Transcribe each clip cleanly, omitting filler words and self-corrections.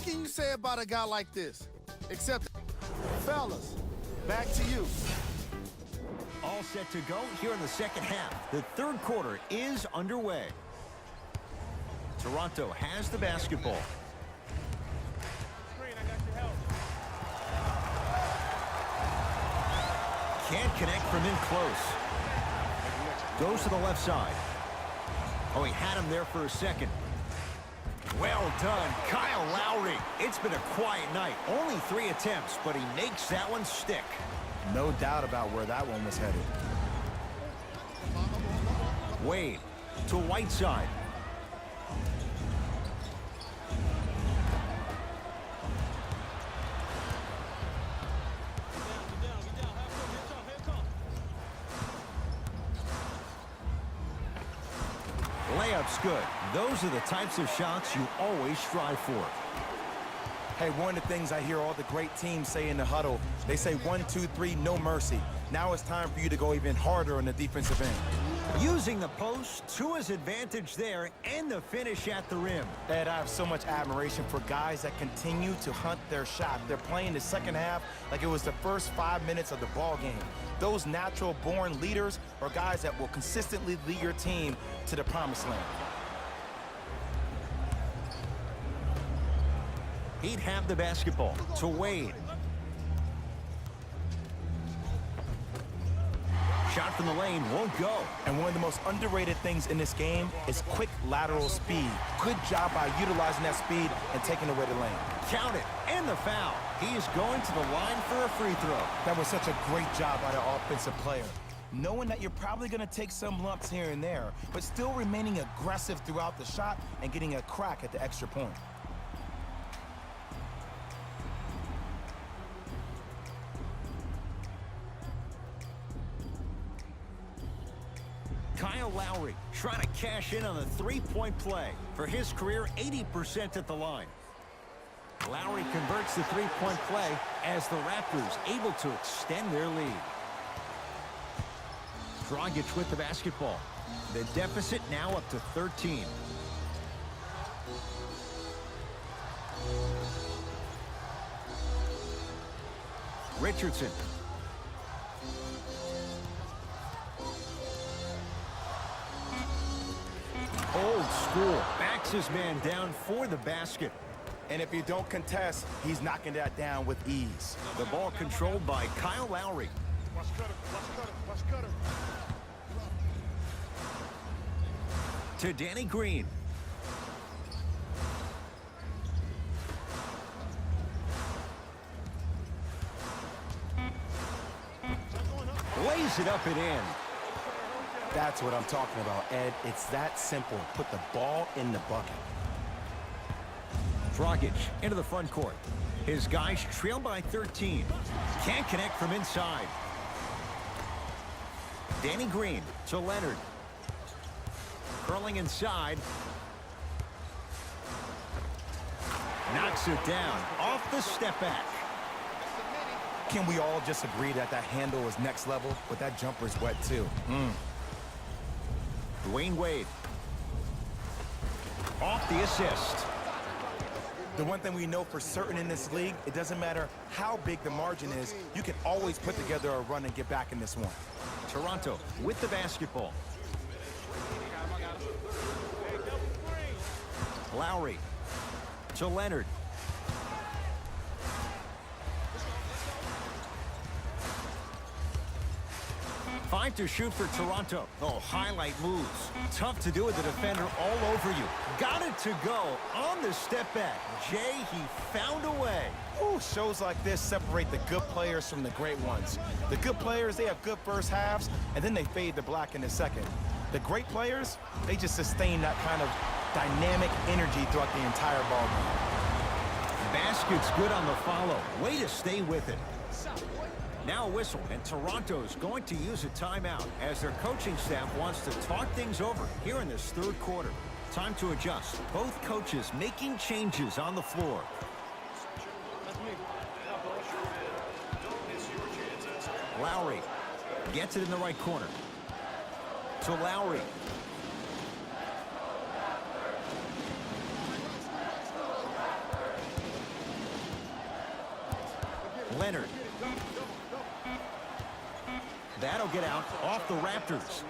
What can you say about a guy like this? Except, fellas, back to you. All set to go here in the second half. The third quarter is underway. Toronto has the basketball. Can't connect from in close. Goes to the left side. Oh, he had him there for a second. Well done, Kyle Lowry. It's been a quiet night. Only 3 attempts, but he makes that one stick. No doubt about where that one was headed. Wade to Whiteside. Layup's good. Those are the types of shots you always strive for. Hey, one of the things I hear all the great teams say in the huddle, they say 1, 2, 3, no mercy. Now it's time for you to go even harder on the defensive end. Using the post to his advantage there and the finish at the rim. Ed, I have so much admiration for guys that continue to hunt their shot. They're playing the second half like it was the first 5 minutes of the ball game. Those natural-born leaders are guys that will consistently lead your team to the promised land. He'd have the basketball to Wade. Shot from the lane won't go. And one of the most underrated things in this game is quick lateral speed. Good job by utilizing that speed and taking away the lane. Count it, and the foul. He is going to the line for a free throw. That was such a great job by the offensive player. Knowing that you're probably going to take some lumps here and there, but still remaining aggressive throughout the shot and getting a crack at the extra point. Kyle Lowry trying to cash in on the three-point play. For his career, 80% at the line. Lowry converts the three-point play as the Raptors able to extend their lead. Dragic with the basketball. The deficit now up to 13. Richardson. Old school. Backs his man down for the basket. And if you don't contest, he's knocking that down with ease. The ball controlled by Kyle Lowry. To Danny Green. Lays it up and in. That's what I'm talking about, Ed. It's that simple. Put the ball in the bucket. Dragic into the front court. His guys trail by 13. Can't connect from inside. Danny Green to Leonard. Curling inside. Knocks it down off the step back. Can we all just agree that that handle is next level? But that jumper's wet too. Dwayne Wade. Off the assist. The one thing we know for certain in this league, it doesn't matter how big the margin is, you can always put together a run and get back in this one. Toronto with the basketball. Lowry to Leonard. Five to shoot for Toronto. Oh, highlight moves. Tough to do with the defender all over you. Got it to go on the step back. Jay, he found a way. Ooh, shows like this separate the good players from the great ones. The good players, they have good first halves, and then they fade to black in the second. The great players, they just sustain that kind of dynamic energy throughout the entire ball game. Basket's good on the follow. Way to stay with it. Now a whistle, and Toronto's going to use a timeout as their coaching staff wants to talk things over here in this third quarter. Time to adjust. Both coaches making changes on the floor. Lowry gets it in the right corner. To Lowry. Leonard. That'll get out off the Raptors.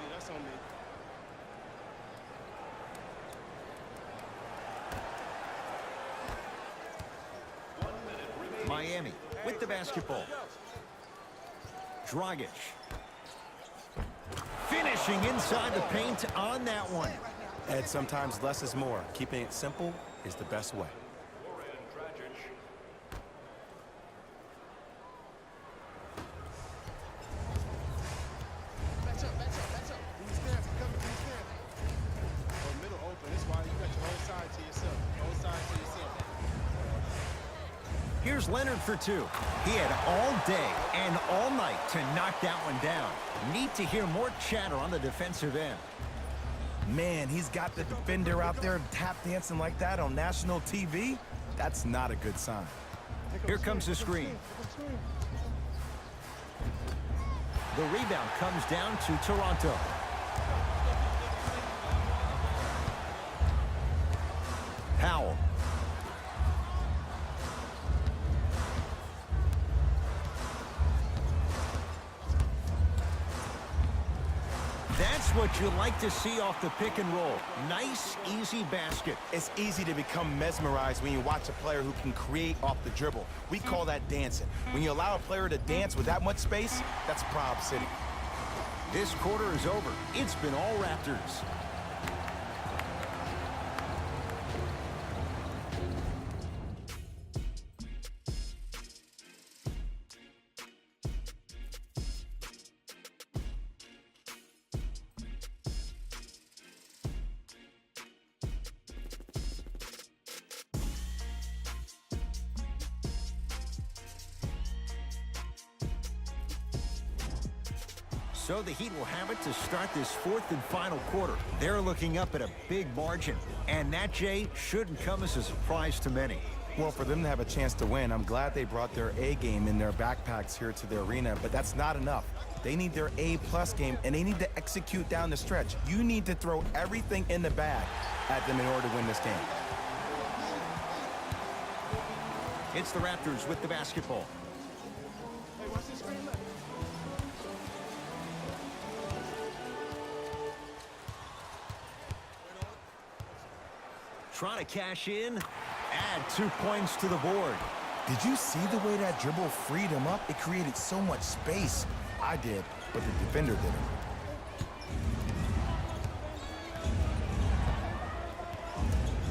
Miami with the basketball. Dragic. Finishing inside the paint on that one. Ed, sometimes less is more. Keeping it simple is the best way. Here's Leonard for two. He had all day and all night to knock that one down. Need to hear more chatter on the defensive end. Man, he's got the defender out there tap dancing like that on national TV. That's not a good sign. Here comes the screen. The rebound comes down to Toronto. Powell. That's what you like to see off the pick and roll. Nice, easy basket. It's easy to become mesmerized when you watch a player who can create off the dribble. We call that dancing. When you allow a player to dance with that much space, that's Prob City. This quarter is over. It's been all Raptors. So the Heat will have it to start this fourth and final quarter. They're looking up at a big margin. And that, Jay, shouldn't come as a surprise to many. Well, for them to have a chance to win, I'm glad they brought their A game in their backpacks here to the arena, but that's not enough. They need their A-plus game, and they need to execute down the stretch. You need to throw everything in the bag at them in order to win this game. It's the Raptors with the basketball. Trying to cash in, add 2 points to the board. Did you see the way that dribble freed him up? It created so much space. I did, but the defender didn't.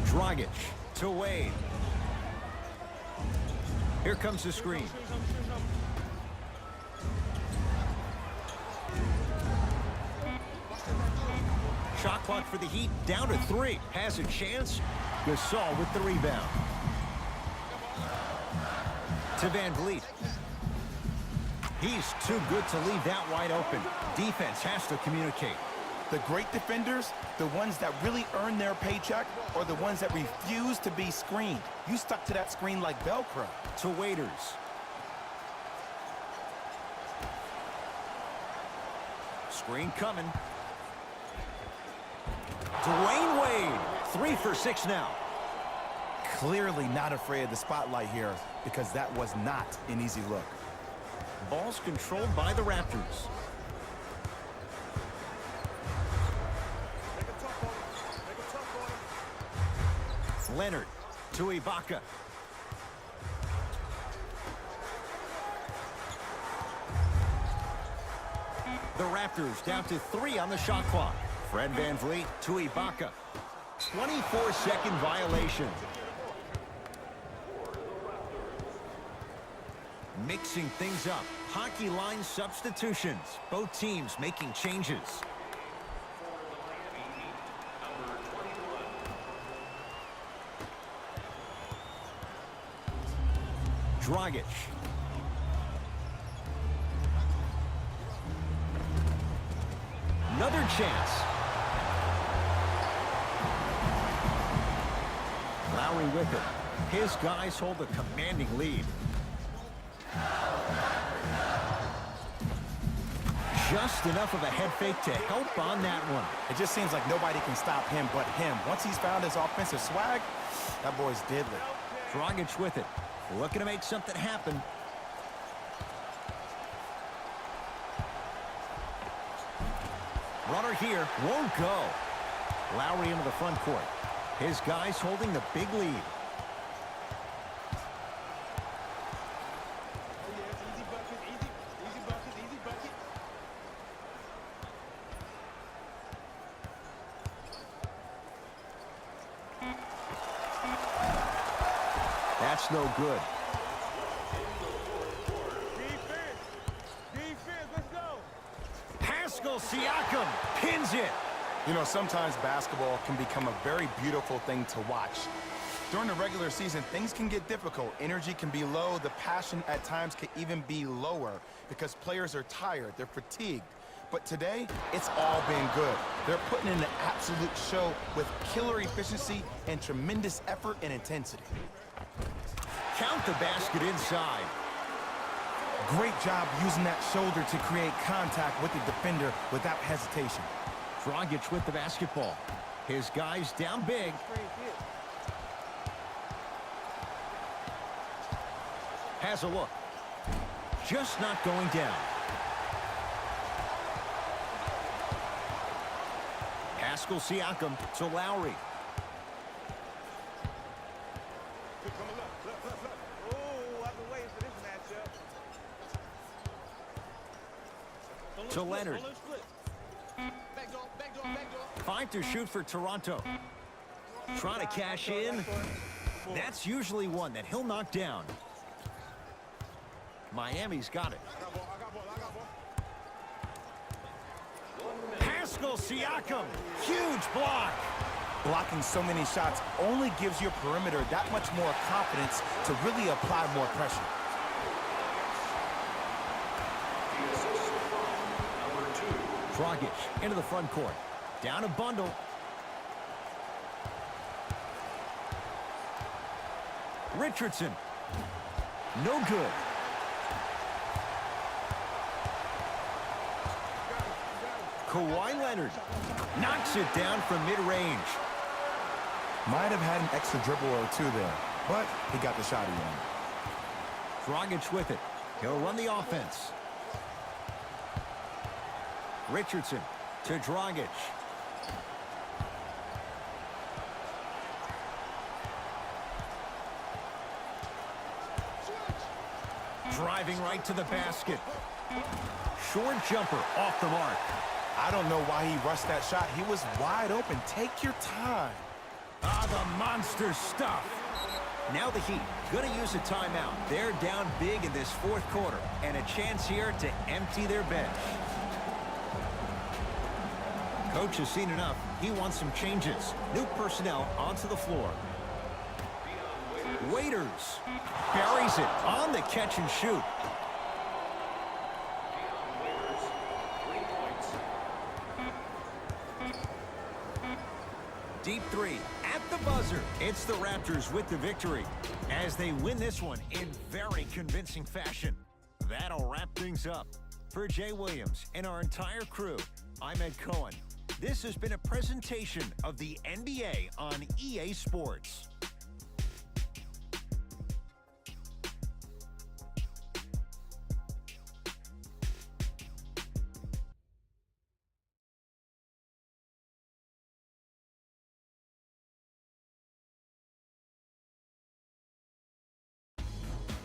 Dragic to Wade. Here comes the screen. Shot clock for the Heat, down to 3. Has a chance. Gasol with the rebound. To Van Vliet. He's too good to leave that wide open. Defense has to communicate. The great defenders, the ones that really earn their paycheck, or the ones that refuse to be screened. You stuck to that screen like Velcro. To Waiters. Screen coming. Dwayne Wade, 3 for 6 now. Clearly not afraid of the spotlight here because that was not an easy look. Ball's controlled by the Raptors. Leonard to Ibaka. The Raptors down to 3 on the shot clock. Fred VanVleet to Ibaka. 24-second violation. Mixing things up. Hockey line substitutions. Both teams making changes. Dragic. Another chance. Lowry with it. His guys hold a commanding lead. Just enough of a head fake to help on that one. It just seems like nobody can stop him but him. Once he's found his offensive swag, that boy's deadly. Dragic with it. Looking to make something happen. Runner here won't go. Lowry into the front court. His guys holding the big lead. That's no good. Defense, let's go. Pascal Siakam pins it. You know, sometimes basketball can become a very beautiful thing to watch. During the regular season, things can get difficult. Energy can be low. The passion at times can even be lower because players are tired. They're fatigued. But today, it's all been good. They're putting in an absolute show with killer efficiency and tremendous effort and intensity. Count the basket inside. Great job using that shoulder to create contact with the defender without hesitation. Dragic with the basketball. His guys down big. Has a look. Just not going down. Pascal Siakam to Lowry. Oh, I've been waiting for this matchup. To Leonard. Back door. 5 to shoot for Toronto. Trying to cash in. That's usually one that he'll knock down. Miami's got it. Pascal Siakam. Huge block. Blocking so many shots only gives your perimeter that much more confidence to really apply more pressure. Dragic into the front court. Down a bundle. Richardson. No good. Kawhi Leonard knocks it down from mid-range. Might have had an extra dribble or two there, but he got the shot he wanted. Dragic with it. He'll run the offense. Richardson to Dragic. Driving right to the basket. Short jumper off the mark. I don't know why he rushed that shot. He was wide open. Take your time. Ah, the monster stuff. Now the Heat gonna use a timeout. They're down big in this fourth quarter, and a chance here to empty their bench. Coach has seen enough. He wants some changes. New personnel onto the floor. Waiters buries it on the catch and shoot. Deep three at the buzzer. It's the Raptors with the victory as they win this one in very convincing fashion. That'll wrap things up. For Jay Williams and our entire crew, I'm Ed Cohen. This has been a presentation of the NBA on EA Sports.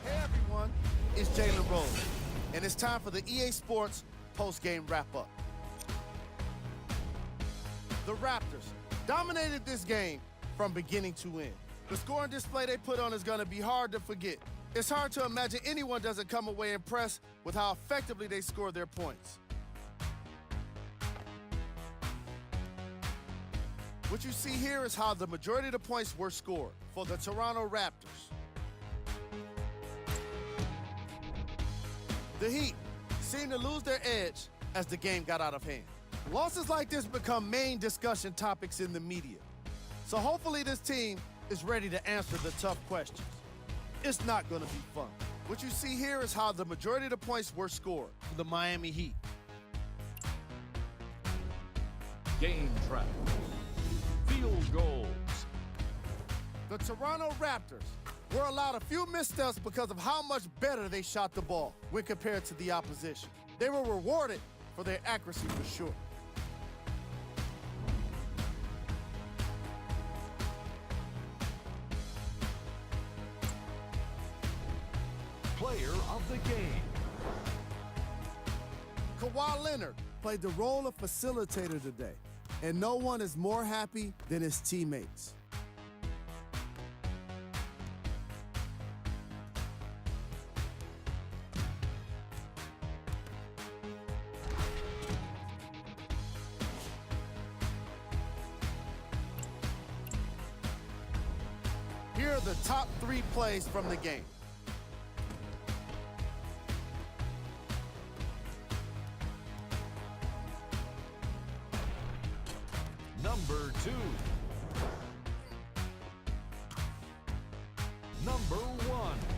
Hey everyone, it's Jalen Rose, and it's time for the EA Sports post-game wrap-up. The Raptors dominated this game from beginning to end. The scoring display they put on is going to be hard to forget. It's hard to imagine anyone doesn't come away impressed with how effectively they scored their points. What you see here is how the majority of the points were scored for the Toronto Raptors. The Heat seemed to lose their edge as the game got out of hand. Losses like this become main discussion topics in the media. So hopefully this team is ready to answer the tough questions. It's not going to be fun. What you see here is how the majority of the points were scored for the Miami Heat. Game track. Field goals. The Toronto Raptors were allowed a few missteps because of how much better they shot the ball when compared to the opposition. They were rewarded for their accuracy for sure. player of the game. Kawhi Leonard played the role of facilitator today, and no one is more happy than his teammates. Here are the top 3 plays from the game. Number 2. Number 1.